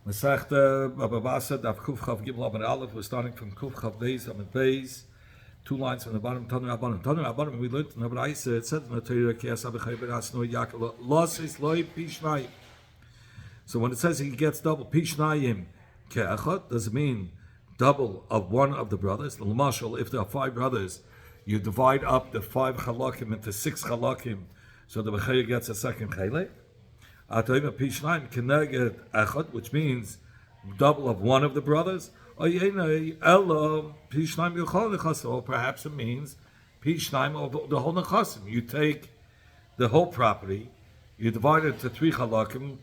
Masechta Bava basra daf Kuf Chav Gimel Amud Aleph. We're starting from Kuf Chav Beis Amud Beis. 2 lines from the bottom. Tanu Rabbanim. Tanu Rabbanim. We learned in the Braisa. It said in the Torah, "Ki Asab B'Chayei Ben Asnoi Yaakov Losis Loi Pishnayim." So when it says he gets double Pishnayim Ke'achot, does it mean double of one of the brothers? L'mashal, if there are 5 brothers, you divide up the 5 chalakim into 6 chalakim, so the B'Chayei gets a second chelek. Atoyim Pishnayim Keneged Echot, which means double of one of the brothers. Or perhaps it means Pishnayim of the whole nechasim. You take the whole property, you divide it into 3 chalakim.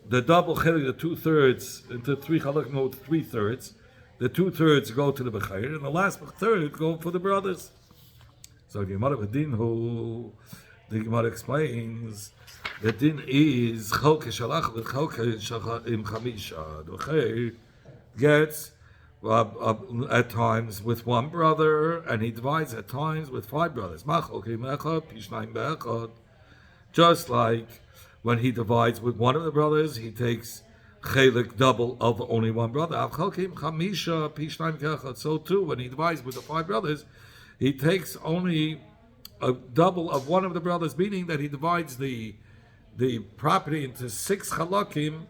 The double chelek, the 2/3 into 3 chalakim go to 3/3. The 2/3 go to the B'Chayei, and the last 1/3 go for the brothers. So the Gemara explains the din is cholke shalach with cholke im chamisha. The B'Chayei gets at times with 1 brother, and he divides at times with 5 brothers. Just like when he divides with 1 of the brothers, he takes chelik double of only 1 brother. So too, when he divides with the 5 brothers, he takes only a double of 1 of the brothers, meaning that he divides the property into 6 chalakim,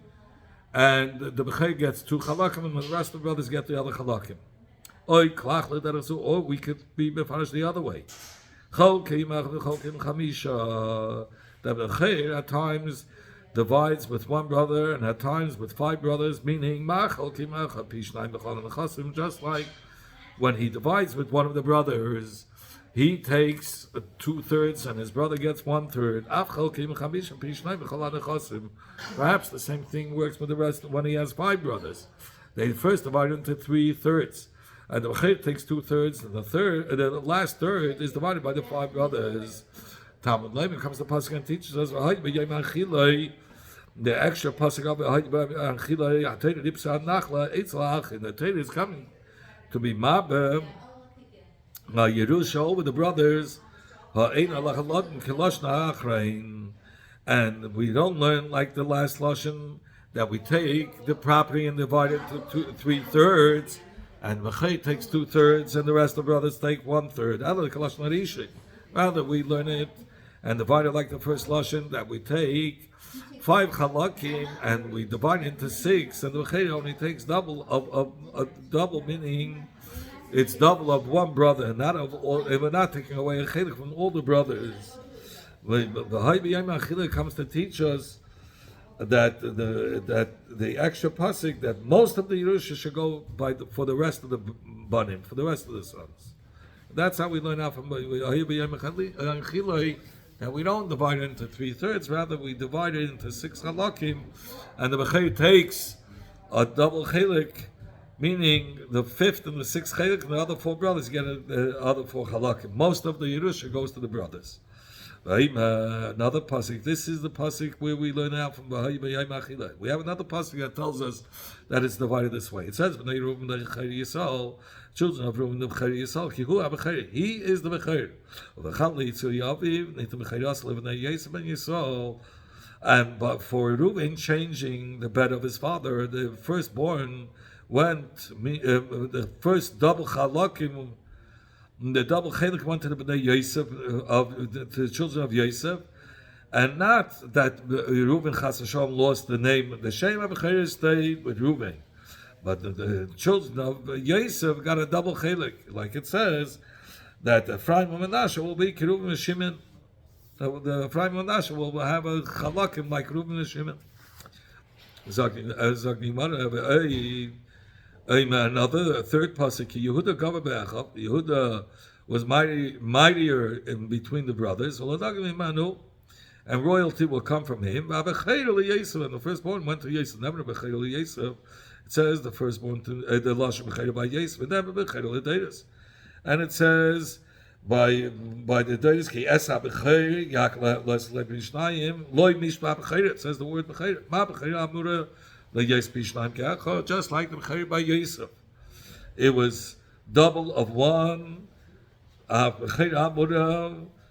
and the B'Chayei gets 2 chalakim, and the rest of the brothers get the other chalakim. Or we could be mefarish the other way. The B'Chayei at times divides with 1 brother, and at times with 5 brothers, meaning just like when he divides with 1 of the brothers, he takes 2/3 and his brother gets 1/3. Perhaps the same thing works with the rest when he has 5 brothers. They first divide into 3/3, and the B'Chayei takes 2/3, and the last third is divided by the 5 brothers. Talmud Leibin comes to pasuk and teaches us the extra pasuk of the Torah is coming to be Mabeh Yerusha over the brothers, and we don't learn like the last lashon that we take the property and divide it to 3/3, and B'Chayei takes 2/3, and the rest of the brothers take 1/3. Rather, we learn it and divide it like the first lashon that we take 5 chalakim and we divide it into 6, and the B'Chayei only takes double of double, meaning it's double of 1 brother, and not of all. And we're not taking away a chelik from all the brothers. The B'Chayei comes to teach us that the extra pasuk that most of the Yerusha should go for the rest of the banim, for the rest of the sons. That's how we learn out from that we don't divide it into 3/3, rather we divide it into 6 halakim, and the B'Chayei takes a double chelik, meaning the 5th and the 6th chelik, and the other 4 brothers get the other 4 halakim. Most of the Yerusha goes to the brothers. Another pasuk. This is the pasuk where we learn out from B'Chayei. We have another pasuk that tells us that it's divided this way. It says, children of Reuben the B'Chayei Yisrael, he is the B'Chayei. And but for Reuben changing the bed of his father, the firstborn went, the first double chalakim, the double chelik went to the Bnei Yosef, to the children of Yosef, and not that Reuben Chas Hashem lost the name. The Shem of B'Chayei stayed with Reuben, but the children of Yosef got a double chelik, like it says that Ephraim and Manasseh will be Reuben and Shimon. The Ephraim and Manasseh will have a chalakim like Reuben and Shimon. Another third pasuk. Yehuda gava be'achav. Yehuda was mightier in between the brothers. And royalty will come from him. And the firstborn went to Yosef. Never B'Chayei Yosef. It says the firstborn to the lashon B'Chayei by Yosef. Never B'Chayei L'Deiros. And it says by the Deiros ki esa B'Chayei yak le'B'Shnayim loy mishpa B'Chayei. It says the word B'Chayei. Ma B'Chayei amura. Just like the B'Chayei by Yosef, it was double of 1.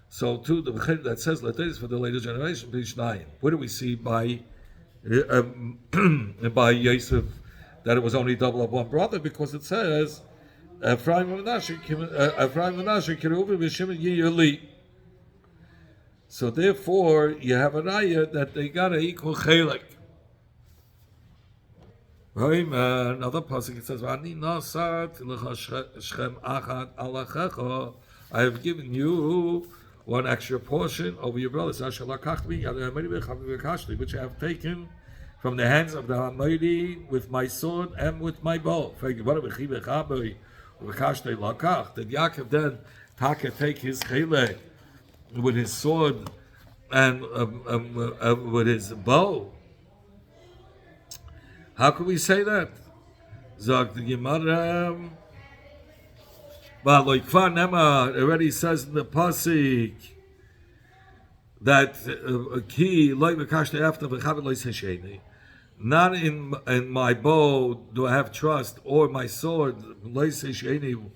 So too the B'Chayei that says L'Deiros for the later generation. What do we see by by Yosef that it was only double of one brother, because it says Ephraim and Menashe Kiruvim v'Shimon Yiyuli. So therefore, you have a raya that they got an equal chelik. Another pasuk, it says, "Ani nasat l'chashem achad alachecha." I have given you one extra portion over your brothers, which I have taken from the hands of the Hamaydi with my sword and with my bow. Did Yaakov then take his chilek with his sword and with his bow? How can we say that? Zog the Gemara. But like Kfar Nema already says in the pasuk that ki loy v'kashte after v'chavet loy sesheni. Not in my bow do I have trust, or my sword loy sesheni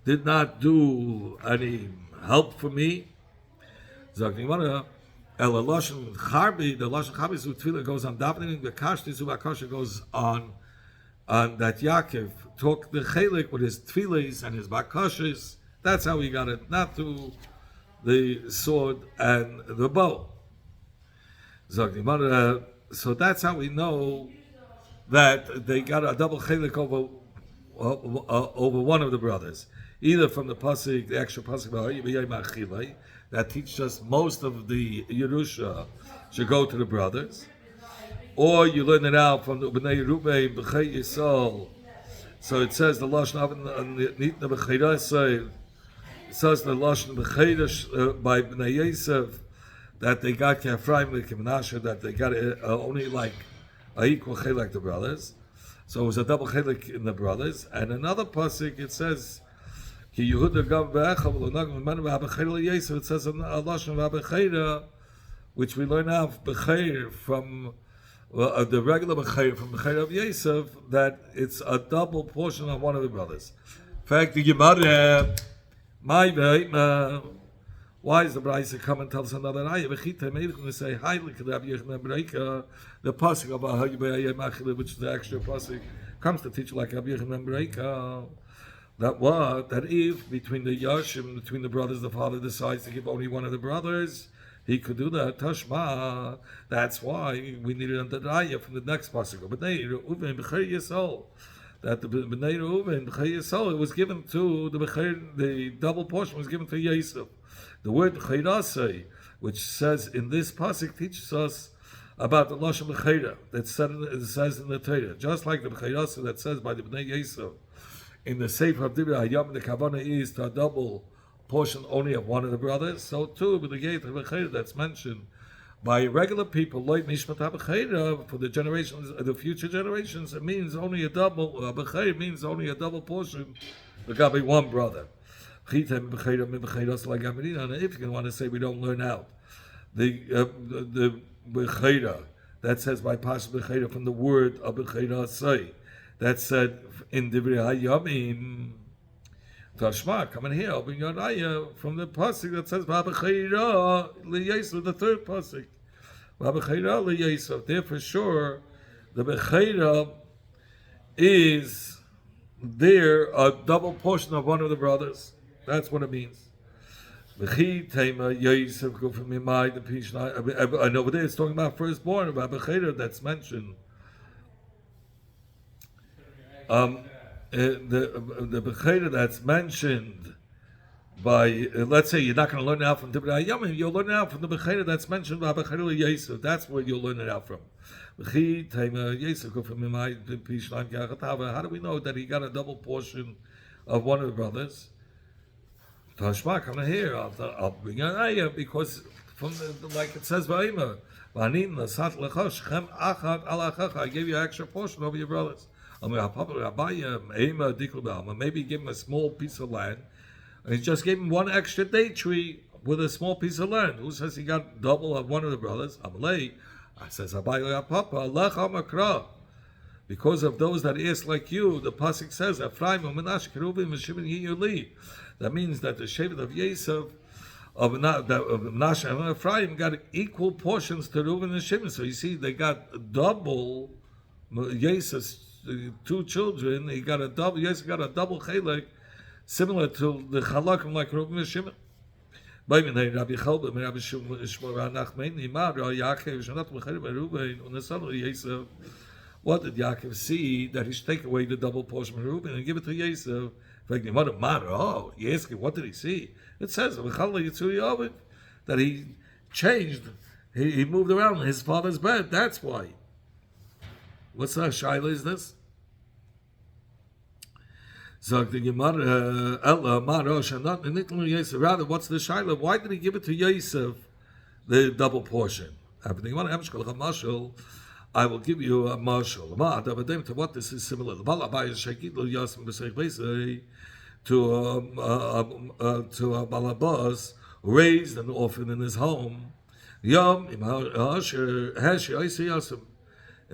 did not do any help for me. Zog the Gemara. El lashon charbi, the lashon charbi is tefillah goes on davening. The kashti zuvakasha goes on that Yaakov took the chelik with his tefillahs and his bakashas. That's how he got it, not through the sword and the bow. So that's how we know that they got a double chelik over one of the brothers, either from the pasuk, the extra pasuk that teaches us most of the Yerusha should go to the brothers, or you learn it out from the Bnei Ruben B'chei Yisrael. So it says the lashon nitna b'chei. It says the lashon b'chei by Bnei Yosef that they got Ephraim and Menashe, that they got only like a equal chelek like the brothers. So it was a double chelek in the brothers. And another pasuk it says Ki Yehuda gav be'echav v'lonagim v'menu v'habechei Yosef. It says a lashon v'habechei, which we learn out b'chei from the regular b'chei from b'chei of Yosef, that it's a double portion of one of the brothers. In fact, the Gemara, my be'ema, why is the Braisa come and tell us another ayah? V'chita meidich and say, hi, look at the pasuk of Ahayim, which is the extra pasuk, comes to teach like Rabbi Yechon ben Bereika, that what? That if between the Yashim, between the brothers, the father decides to give only one of the brothers, he could do that. Tashma. That's why we needed under the ayah from the next pasuk. But Bnei Reuven b'chei Yisrael, that the Bnei Reuven b'chei Yisrael, it was given to the double portion was given to Yosef. The word b'cheirasei, which says in this pasuk, teaches us about the lashon b'cheira that says in the Torah, just like the b'cheirasei that says by the Bnei Yosef in the Sefer of Divrei Hayam. The kavanah is to a double portion only of one of the brothers. So too, with the gate of b'cheira that's mentioned by regular people, like nishmat b'cheira, for the generations, the future generations, it means only a double. B'cheira means only a double portion. There got to be one brother. If you want to say we don't learn out the b'cheira that says by Pasha b'cheira from the word of b'cheira say that said in Divrei Hayamim. Tashma, come in here, open your ayah from the pasuk that says b'cheira liyosef, the third pasuk. B'cheira liyosef. There for sure, the b'cheira is there a double portion of one of the brothers. That's what it means. V'chi tema Yosef go from Mimai the Pishna. And over there it's talking about firstborn, about b'cheira that's mentioned. The b'cheira that's mentioned by, let's say you're not going to learn it out from Divrei Hayamim, you'll learn it out from the b'cheira that's mentioned by b'cheira Yosef. That's where you'll learn it out from. How do we know that he got a double portion of one of the brothers? Tashma, come here. I'll bring an ayah because from like it says Va'ima, I gave you an extra portion over your brothers. Maybe give him a small piece of land, and he just gave him one extra date tree with a small piece of land. Who says he got double of one of the brothers? I says because of those that ask like you, the pasuk says Ephraim, Menashe, Kiruvim, Shimon, Yiyuli. That means that the shevet of Yosef of Menashe and Ephraim got equal portions to Reuben and Shimon. So you see, they got double. Yosef's two children, he got a double. Yosef got a double chelek, similar to the chalakim like Reuben and Shimon. Rabbi Chalba, Rabbi Shmuel Nachman, Imad Yaakov Shanat Mecharim Reuben, and the son of Yosef. What did Yaakov see that he should take away the double portion of Reuben and give it to Yosef? Oh, you ask him, what did he see? It says that he changed, he moved around his father's bed. That's why. What's the shaila is this? Rather, what's the shaila? Why did he give it to Yosef, the double portion? I will give you a marshal. To what this is similar. To a balabas raised an orphan in his home. In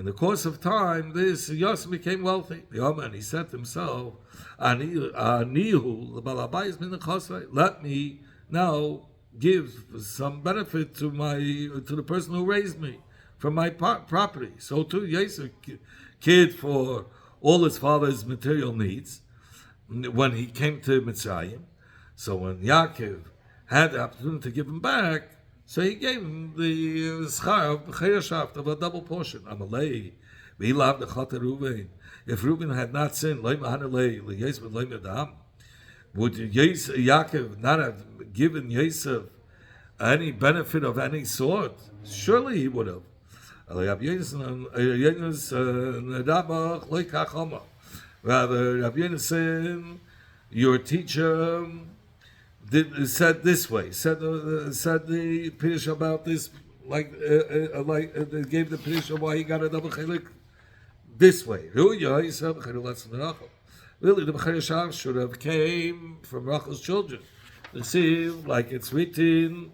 the course of time, this Yosef became wealthy. And he said to himself, let me now give some benefit to the person who raised me from my property. So too, Yosef cared for all his father's material needs when he came to Mitzrayim. So when Yaakov had the opportunity to give him back, so he gave him the schar of a double portion. Amalei, we love the chata Reuven. If Reuben had not sinned, would Yaakov not have given Yosef any benefit of any sort? Surely he would have. Rather, Rabbi Yonasan, your teacher said this way. Said the Pirish about this, like they gave the Pirish of why he got a double chelik this way. Really, the Bechayr should have came from Rachel's children. You see, like it's written.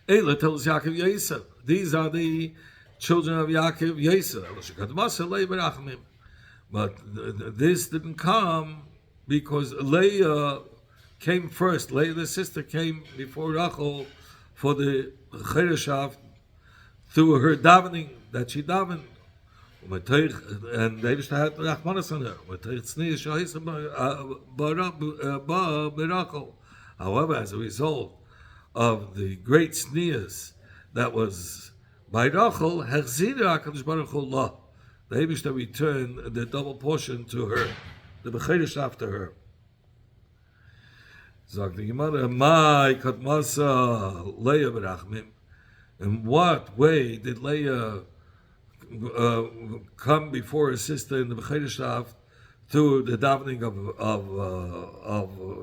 Eila tells Yaakov Yosef. These are the children of Yaakov Yosef. But this didn't come because Leah came first. Leah, the sister, came before Rachel for the Chereshav through her davening that she davened. And they used to have Rachmanas on her. However, as a result of the great sneers that was by Rachel, Hechzira HaKadosh Baruch Hu La. The Eibishter returned the double portion to her, the Becherish after her. Zog the Gemara, Mai Katmasa Leah Berachmim. In what way did Leah come before her sister in the Becherish through the davening of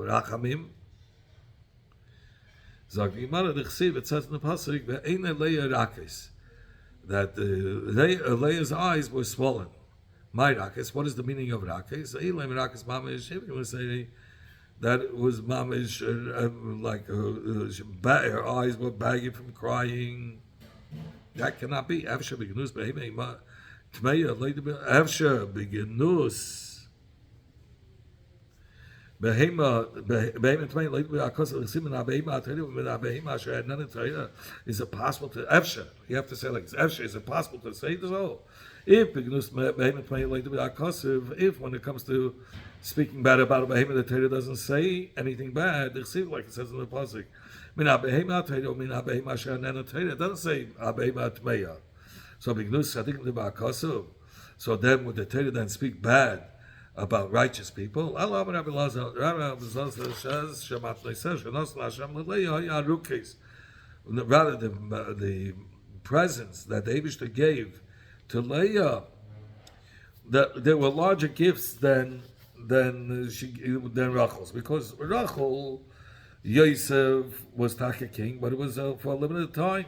Rachamim? Zog the Gemara, the Chsiv, it says in the Pasuk, Ve'ena Leah Rakis, that Leah's eyes were swollen. My Rakis, what is the meaning of Rakis? Elam Rakis Mamish, if you want to say that it was Mamish, like her eyes were baggy from crying. That cannot be. Afsha Beginus Behema Tmeya Afsha Beginus Behema Tmeya Late Akos Simon Behema Atelu Behema Asher had none of Torah. Is it possible to Afsha? You have to say like Afsha. Is it possible to say this? Oh, if Beginus Behema Tmeya Late Akos, if when it comes to speaking bad about a Behema, the Torah doesn't say anything bad. They see like it says in the pasuk. Mina Behema Torah, Mina Behema Asher had none of Torah. It doesn't say Behema Tmeya. So Beginus Sadik Akos. So then would the Torah then speak bad about righteous people? Rather, the presents that the Eibishter gave to Leah, that there were larger gifts than Rachel's, because Rachel, Yosef was Taka king, but it was for a limited time,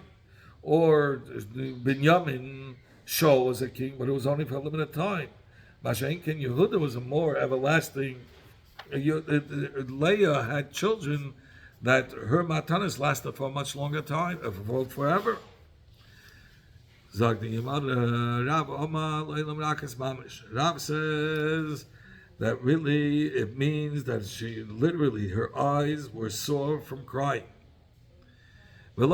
or Binyamin Shaul was a king, but it was only for a limited time. Mashenkin Yehuda was a more everlasting. Leah had children that her matanis lasted for a much longer time, for forever. Rav says that really it means that she literally, her eyes were sore from crying. It's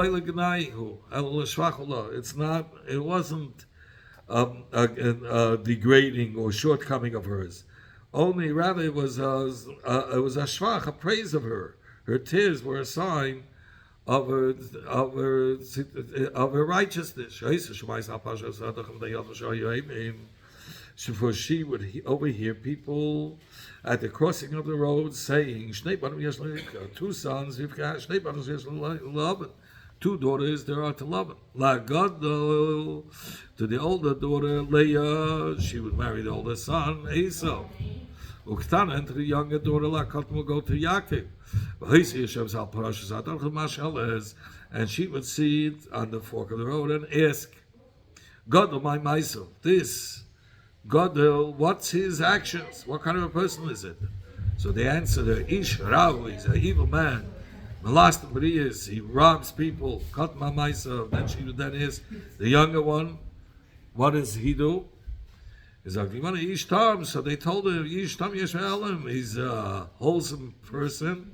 not, it wasn't a degrading or shortcoming of hers. Only rather it was a shvach, a praise of her. Her tears were a sign of her righteousness. For she would overhear people at the crossing of the road saying, two sons, two daughters there are to love him. La Gadol, to the older daughter Leah, she would marry the older son Esau. Uktana, and to the younger daughter La Kot will go to Yaakov. And she would sit on the fork of the road and ask, Gadol, my myself, this Gadol, what's his actions? What kind of a person is it? So they answer her, Ish Rao, he's an evil man. Malastim B'riyas, he robs people. Kat Mamaisa. Then she would then ask the younger one, what does he do? He's like, you want to Ish Tam? So they told him, Ish Tam Yeshaelim. He's a wholesome person.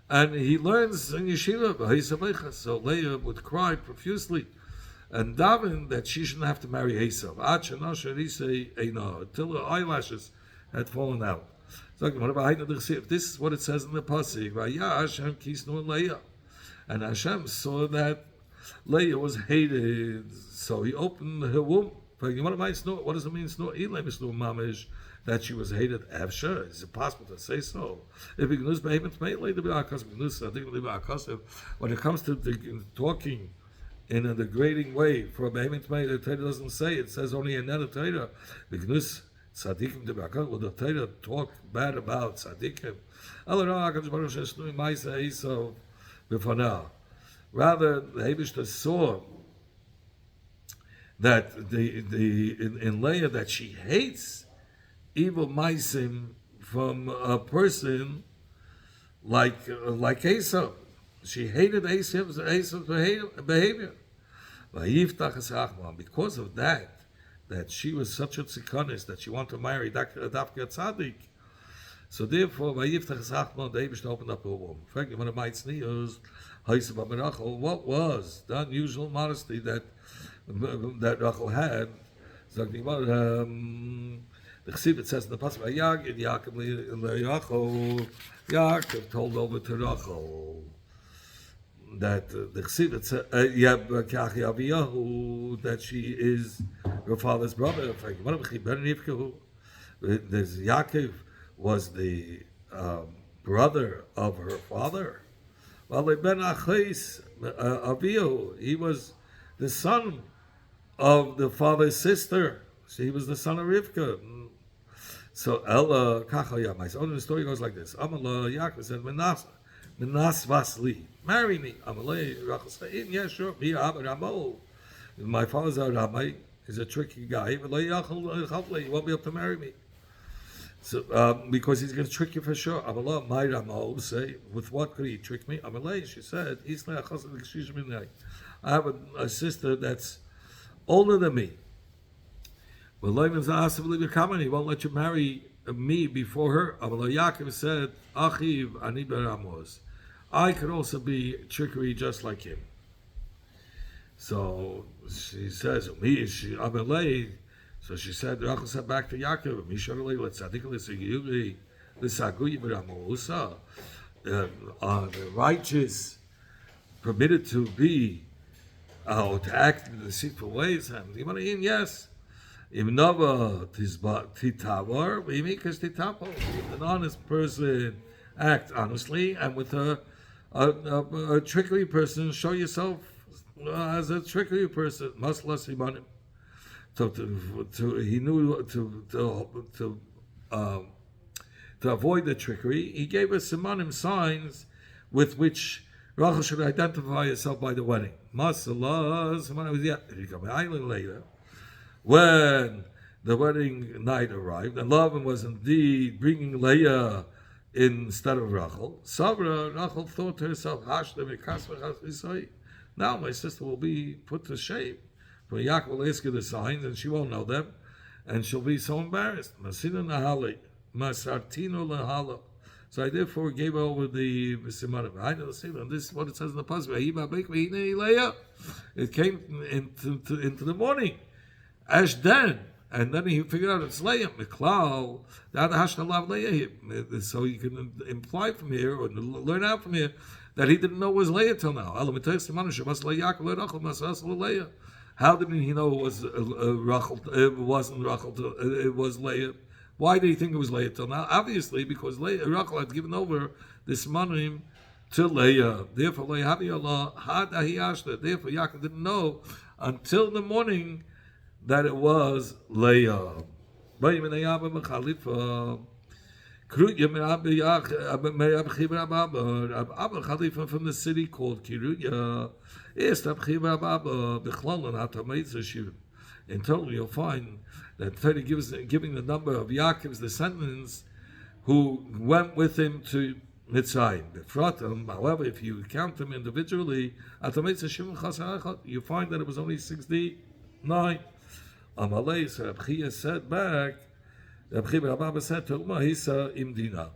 And he learns in yeshiva. So Leah would cry profusely and daven that she shouldn't have to marry Esau. Until her eyelashes had fallen out. This is what it says in the pasuk. Hashem kisnu Leah, and Hashem saw that Leah was hated, so He opened her womb. What does it mean? Mamish, that she was hated. Sure, is it possible to say so? If when it comes to talking in a degrading way for a behemoth, the Torah doesn't say. It says only in the Torah. Tzaddikim de Bakar, will the Torah talk bad about Tzaddikim? Rather, the Hebishter saw that in Leah that she hates evil maisim from a person like Esau. She hated Esau's behavior. Because of that she was such a tzikanis that she wanted to marry Dafka Tzaddik. So therefore, the Eibush opened up her womb. What was the unusual modesty that Rachel had? The Chesed says in the pasuk, Yaakov told over to Rachel that the Chesed said that she is her father's brother. There's Yaakov was the brother of her father. He was the son of the father's sister. So he was the son of Rivka. So Ella Kachaya, my son, the story goes like this. Amala Yaakov said, Menas Vasli, marry me. Amalei Rachel said, yeah, sure, my father's a rabbi. He's a tricky guy. He won't be able to marry me. So, because he's going to trick you for sure. Amallah, my Ramo, say, with what could he trick me? Amalei, she said, I have a sister that's older than me. He won't let you marry me before her. Amallah Yaakov said, Achiv ani beramos. I could also be trickery just like him. So she says, Amalei. So she said, Rachel said back to Yaakov, the righteous permitted to be, to act in deceitful ways. And yes. An honest person act honestly, and with a trickery person, show yourself as a trickery person. Must less him. He knew to avoid the trickery. He gave us simanim, signs with which Rachel should identify herself by the wedding. Later, when the wedding night arrived, and Lavan was indeed bringing Leah instead of Rachel, Rachel thought to herself, now my sister will be put to shame. For Yaakov will ask her the signs, and she won't know them, and she'll be so embarrassed. Masina Nahali. Masartino lahala. So I therefore gave over the simanim. I know this is what it says in the pasuk. It came into the morning. Ash then. And then he figured out it's Leah. Miklal, that Hashnalav Leah. So you can imply from here, or learn out from here, that he didn't know it was Leah till now. How did he know it was Rachel? It wasn't Rachel. It was Leah. Why did he think it was Leah till now? Obviously, because Rachel had given over this manim to Leah. Therefore, Leah Therefore, Yaakov didn't know until the morning that it was Leah. From the city called Kiruya. In total, you'll find that Torah giving the number of Yaakov's descendants who went with him to Mitzrayim. However, if you count them individually, you find that it was only 69. Amalei, so Reb Chia said back, Reb Chia said to Hisa Imdina,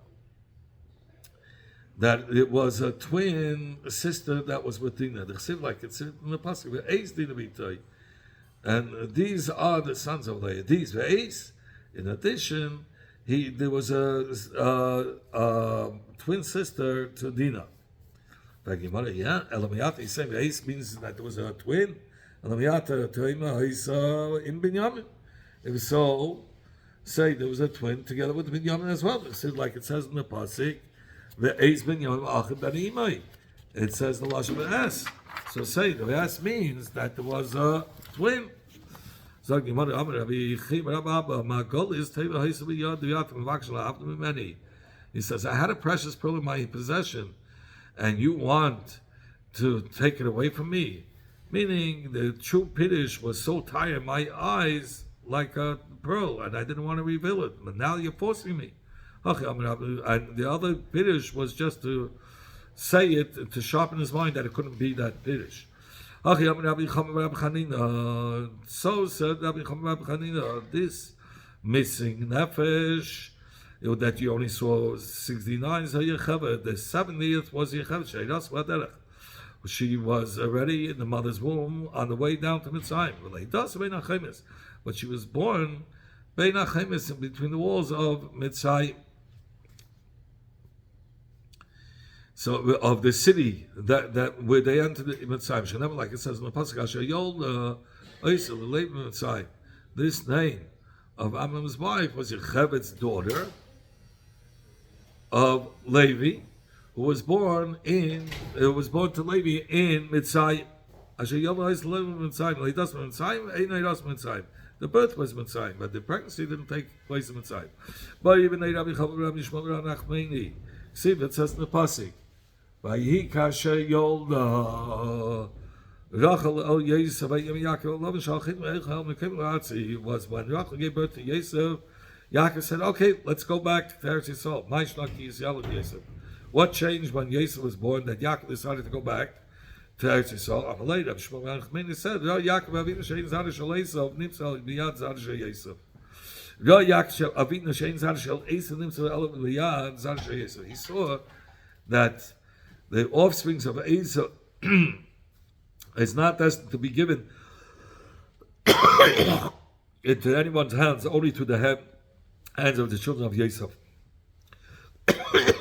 that it was a twin sister that was with Dina. The Chsiv, like it's in the pasuk, Eis Dina B'Toi. And these are the sons of Leah. These were Eis. In addition, there was a twin sister to Dina. Yeah, Elamiyat, he's saying Eis means that there was a twin. In Binyamin. If so, say there was a twin together with Binyamin as well. Like it says in the pasuk, ve'eis Binyamin achad bani imai. It says the lashon es. So say the es means that there was a twin. He says, I had a precious pearl in my possession, and you want to take it away from me. Meaning the true Piddish was so tired, my eyes like a pearl, and I didn't want to reveal it. But now you're forcing me. And the other Piddish was just to say it, to sharpen his mind that it couldn't be that Piddish. So said Rabbi Chanina, this missing nefesh that you only saw 69 is the 70th was Yechevet. She was already in the mother's womb on the way down to Mitzrayim. But she was born Bein HaChemes, in between the walls of Mitzrayim. So of the city that where they entered Mitzrayim. She never, like it says in the pasuk, Mitzrayim. This name of Amram's wife was Yechevet's daughter of Levi, who was born to Levi in Mitzrayim. The birth was Mitzrayim, but the pregnancy didn't take place in Mitzrayim. But even see, it says in the pasuk, Vayihi kasher yolda Rachel el Yosef Yaakov Lavan Shalchim Echel Mekim Ratzi. Was when Rachel gave birth to Yosef, Yaakov said, "Okay, let's go back to Eretz Yisrael." Ma'ishnaki Yisrael of Yosef. What changed when Yosef was born that Yaakov decided to go back to Eretz Yisrael? Amalei Rav Shmuel Achmeni said, "Yaakov Avinu Shein Zad Shel Yosef Nimtzal Biyad Zad Shel Yosef." Yaakov Avinu Shein Zad Shel Yosef Nimtzal Biyad Zad Shel Yosef. He saw that the offsprings of Esau is not destined to be given into anyone's hands, only to the hands of the children of Yosef.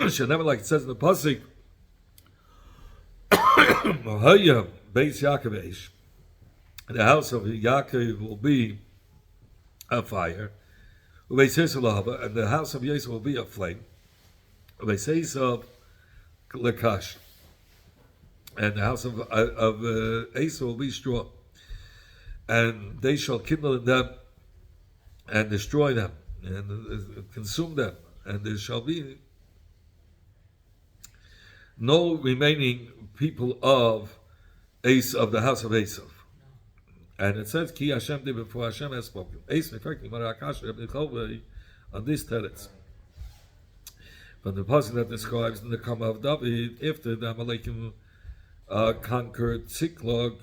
Should never, like it says in the pasuk, Beis Yaakov, the house of Yaakov will be a fire, and the house of Yosef will be a flame. Lekash, and the house of Esau will be straw, and they shall kindle in them and destroy them and consume them, and there shall be no remaining people of the house of Esau. And it says, Ki Hashem did before Hashem has spoken. Esau, on these tenets. From the passage that describes in the Kama of David, after the Amalekim conquered Ziklag,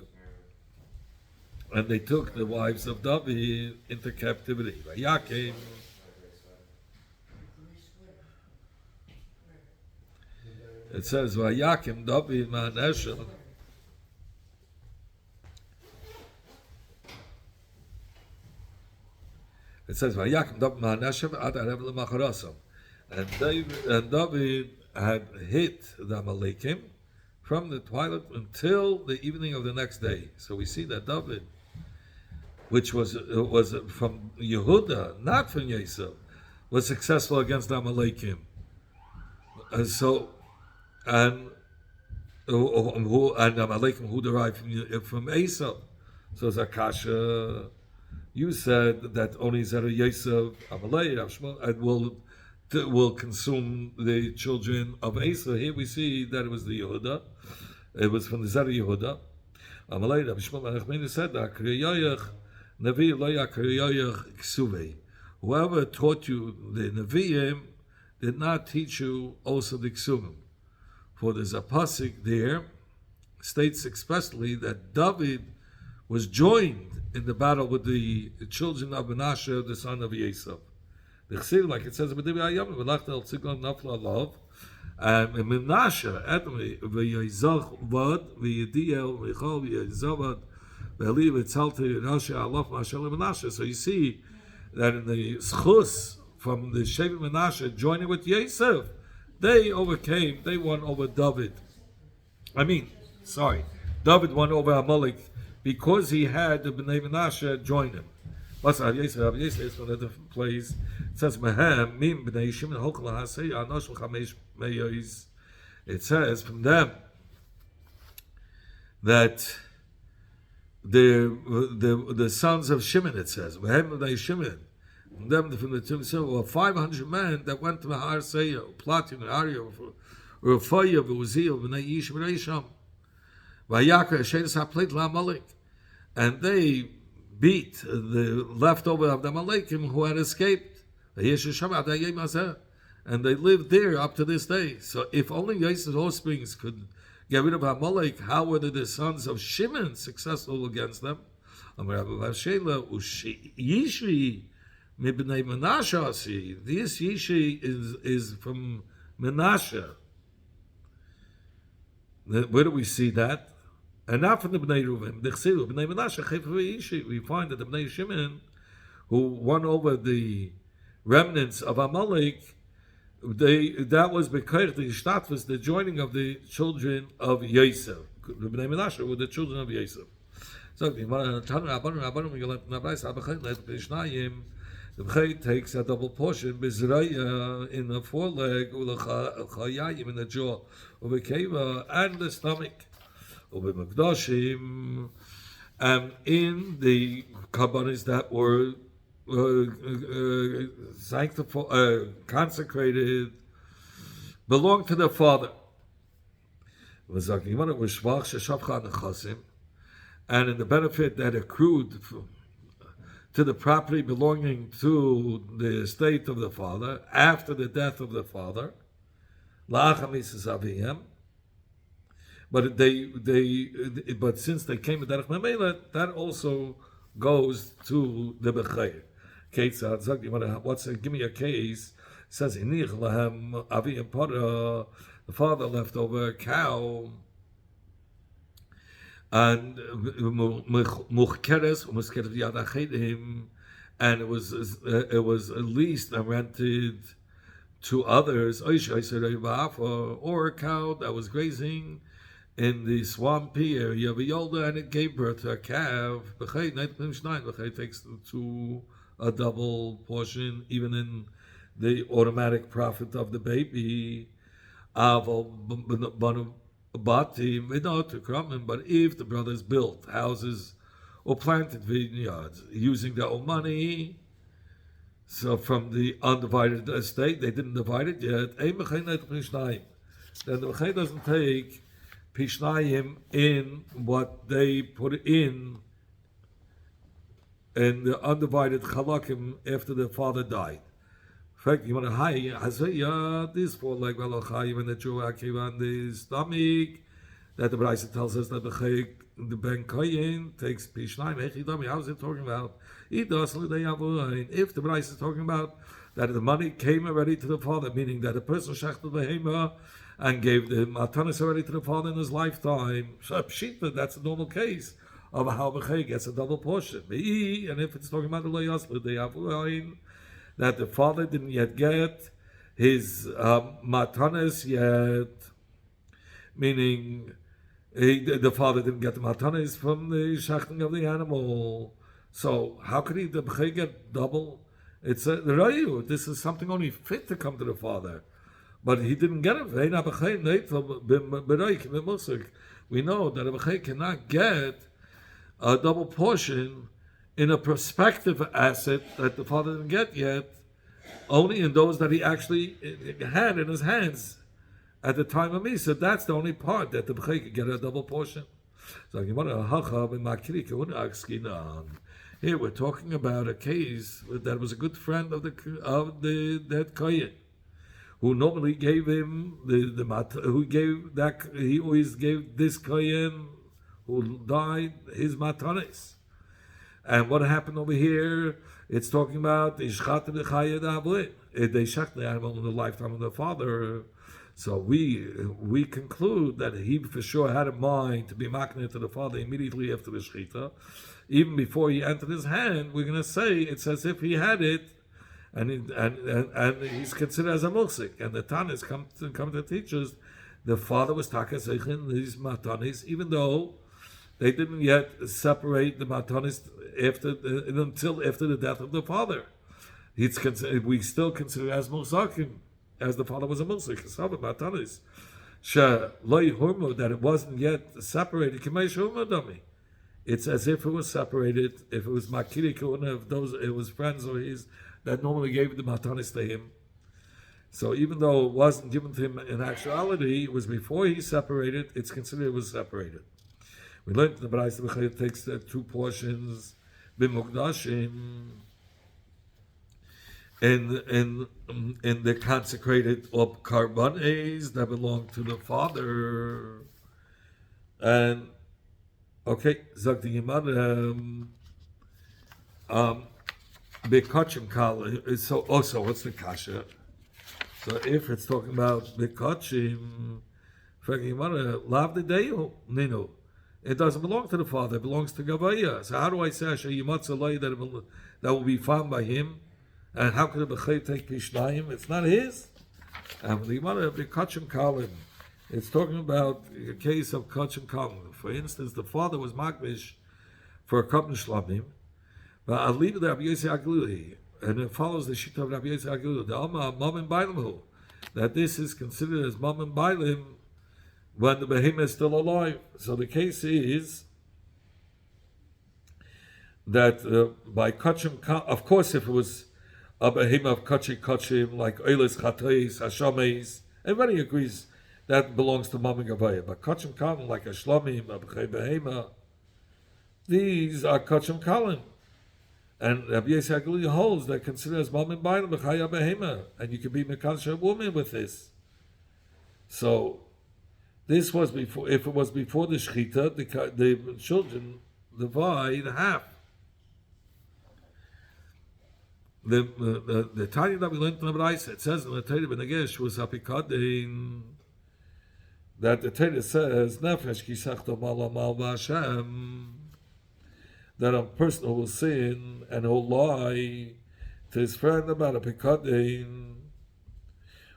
and they took the wives of David into captivity. Vayakim It says, "Vayakim David ma'anesha." It says, "Vayakim David ma'anesha ad arev lemacharasam," and David had hit the Amalekim from the twilight until the evening of the next day. So we see that David, which was from Yehuda, not from Yosef, was successful against the Amalekim. And so, and Amalekim who derived from Esau. So Zakasha, you said that only Zera Yosef, Amalei, Shmuel, will consume the children of Esau. Here we see that it was the Yehuda. It was from the Zera Yehuda. Amalei, Shmuel Menachmeni said that Navi Loya Kriyoyach Ksuvei. Whoever taught you the Nevi'im did not teach you also the Ksuvim. For there's a pasuk there states expressly that David was joined in the battle with the children of Menashe, the son of Esau. The Chsiv, like it says, and Menashe, Edom, v'yizach vad, v'yediel, v'yichol, v'yizavad, v'eliv, v'tzalte, Rashi, Alof, Masher, Menashe. So you see that in the schus from the Shevet Menashe joining with Yosef, they won over David. David won over Amalek because he had the Bnei Menashe join him. Basra Yosef is from a different place. It says, Mehem, Mim Bnei Shimon, Hokla Hasei, Anosh Chamesh Meyois. It says from them that the sons of Shimon, it says, Mehem Bnei Shimon, from the two were 500 men that went to the Har Seir, plotting the area of Rafaya, Uzziel, Bnei Ish, Bnei Sham. Vayakar Sheidas HaPleit LaMalek. And they beat the leftover of the Amalekim who had escaped. And they lived there up to this day. So if only Yosef's offsprings could get rid of Amalek, how were the sons of Shimon successful against them? This Yishi is from Menashe. Where do we see that? And not from the Bnei Reuven. Bnei Menashe, we find that the Bnei Shimon, who won over the remnants of Amalek, that was because the Shtatfus, the joining of the children of Yosef. The Bnei Menashe were the children of Yosef. So the Bchei takes a double portion, Bizraya in the foreleg, Ulachayayim in the jaw, Uvekeva and the stomach, Uvemagdoshim, in the kabbanis that were sanctified, consecrated, belonged to the father. And in the benefit that accrued to the property belonging to the estate of the father after the death of the father, but since they came with Derech Mamela, that also goes to the Bechayr. Give me a case. It says the father left over a cow, and and it was leased and rented to others, or a cow that was grazing in the swampy area of Yolda, and it gave birth to a calf. B'chei takes to a double portion, even in the automatic profit of the baby. But if the brothers built houses or planted vineyards using their own money, so from the undivided estate, they didn't divide it yet, then the Bechei doesn't take Pishnayim in what they put in the undivided Chalakim after the father died. In fact, you want to hide this for like Velachayim and the Jew Akiva on the stomach, that the Braisa tells us that the Ben Koyin takes Pishnayim. How is it talking about? If the Braisa is talking about that the money came already to the father, meaning that the person shechted behema and gave the matanis already to the father in his lifetime. Pshita, that's a normal case of how B'chei gets a double portion. And if it's talking about the Loyasla, they have that the father didn't yet get his matanis yet, meaning the father didn't get the matanis from the shachting of the animal. So how could the B'chei get double? It's the Rayu. This is something only fit to come to the father. But he didn't get it. We know that a B'chei cannot get a double portion in a prospective asset that the father didn't get yet, only in those that he actually had in his hands at the time of Misa. That's the only part that the B'chei could get a double portion. So here we're talking about a case that was a good friend of the dead Kohen, who normally gave him he always gave this Kohen who died his matanis. And what happened over here? It's talking about they shach the animal in the lifetime of the father. So we conclude that he for sure had a mind to be makneh to the father immediately after the shechita, even before he entered his hand. We're going to say it's as if he had it, and he's considered as a mulsik. And the Tanis come to teach us the father was takasechin these matanis, even though they didn't yet separate the matanis until after the death of the father. We still consider as mulsakim, as the father was a mulsik. Matanis that it wasn't yet separated. It's as if it was separated. If it was makiri kuna, if those it was friends of his that normally gave the matanis to him. So even though it wasn't given to him in actuality, it was before he separated. It's considered it was separated. We learned in the Baraita B'chei takes the two portions, b'mukdashim, in the consecrated of karbanes that belong to the father. And okay, Zak the Yimad, Bekachim Kal. So also, what's the kasha? So if it's talking about Bekachim, Lav the Deyu, Nino. It doesn't belong to the father, it belongs to Gavaya. So how do I say that will be found by him? And how could the B'chei take Pishnayim? It's not his. And the Gemara of the Kachim Kalim, it's talking about a case of Kachim Kalim. For instance, the father was Makmish for a Kapn Shlamim, but I'll leave it to Rabbi Yossi Aglili, and it follows the Shita of Rabbi Yossi Aglili, the Alma Mam and Bailim, that this is considered as Mam and Bailim when the behemoth is still alive. So the case is that by Kachim, of course, if it was a behemoth of Kachim, like Eilis, Chatayis, Hashameis, everybody agrees that belongs to Mam and Gavaya. But Kachim Kalim, like a Shlamim, a Behemoth, these are Kachim Kalim. And Rabbi Yossi Aglili holds that considered as Mam and Bailim, B'chaya Behemoth, and you can be Mekadosh a woman with this. So this was before. If it was before the shechita, the children divide half. The Tanya that we learned in the Baraita, it says in the Torah B'Nagesh was apikadin that the Torah says nefesh kisachto mal v'Hashem, that a person who will sin and who will lie to his friend about apikadin,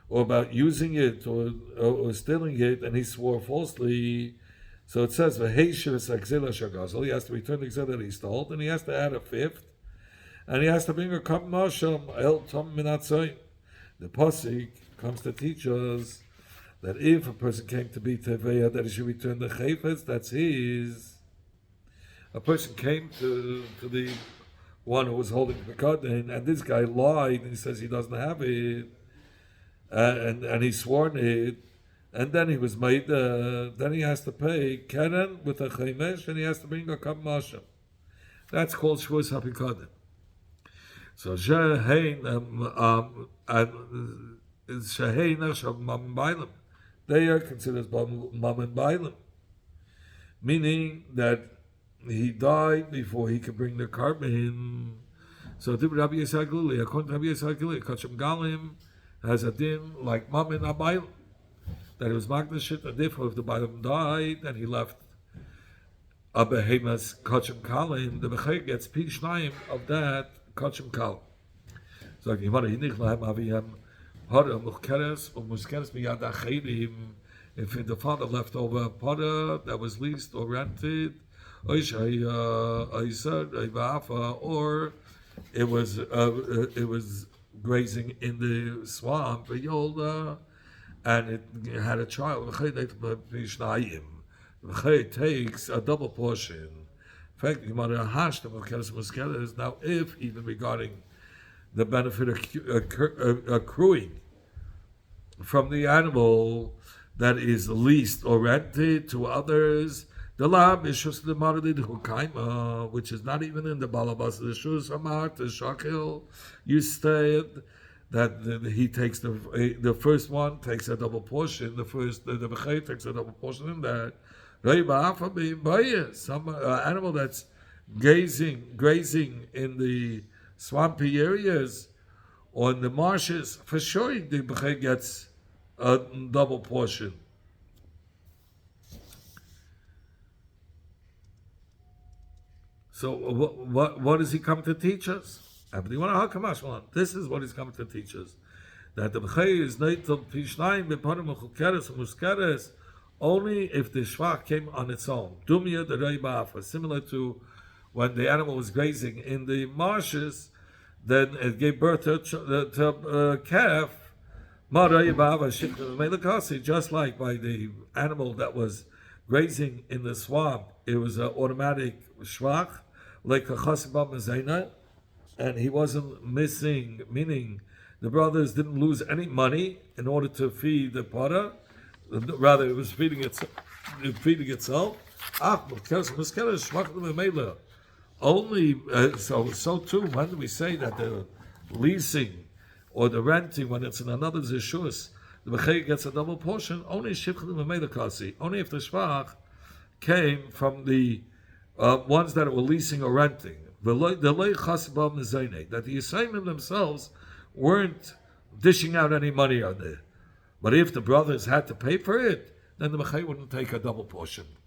or about using it or stealing it, and he swore falsely. So it says, he has to return the exila that he stole, and he has to add a fifth, and he has to bring a cup masham el tom minatzay. The pasuk comes to teach us that if a person came to be teveya, that he should return the chayfetz, that's his. A person came to the one who was holding the kadin, and this guy lied, and he says he doesn't have it. And he sworn it, and then he was made. Then he has to pay keren with a chaymesh, and he has to bring a kam masham. That's called shvus hapikadim. So shehein shehein mam bailim. They are considered as mam and bailim, meaning that he died before he could bring the carbon. So to Rabbi Yossi Aglili, according to Rabbi Yossi Aglili, kachim galim has a din like Mam and Abayl. that it was Magdashit, and therefore if the bottom died and he left a behemoth's kachim kalim, the Bechayr gets Pishnayim of that kachim kalim. So if the father left over a potter that was leased or rented, or it was grazing in the swamp, and it had a child, it takes a double portion. In fact, now if even regarding the benefit accruing from the animal that is leased or rented to others, the lab is just the maradid hukaima, which is not even in the balabas. The shus amar the shakil. You said that he takes the first one takes a double portion. The bechayr takes a double portion in that. Some animal that's grazing in the swampy areas or in the marshes, for sure the bechayr gets a double portion. So what does he come to teach us? This is what he's come to teach us. That the bechayr is neitel pishnayim bepanim uchukeres umuskeres only if the shvach came on its own. Dumya the rei ba'afa, similar to when the animal was grazing in the marshes, then it gave birth to a calf. Just like by the animal that was grazing in the swamp, it was an automatic shvach, like a chasibah mezayna, and he wasn't missing, meaning the brothers didn't lose any money in order to feed the potter. Rather, it was feeding itself. Only so too. When do we say that the leasing or the renting, when it's in another zishus, the bechayr gets a double portion? Only shivchalim v'meilakasi. Only if the shvach came from the ones that were leasing or renting. That the Yisraelim themselves weren't dishing out any money on there. But if the brothers had to pay for it, then the bechayr wouldn't take a double portion.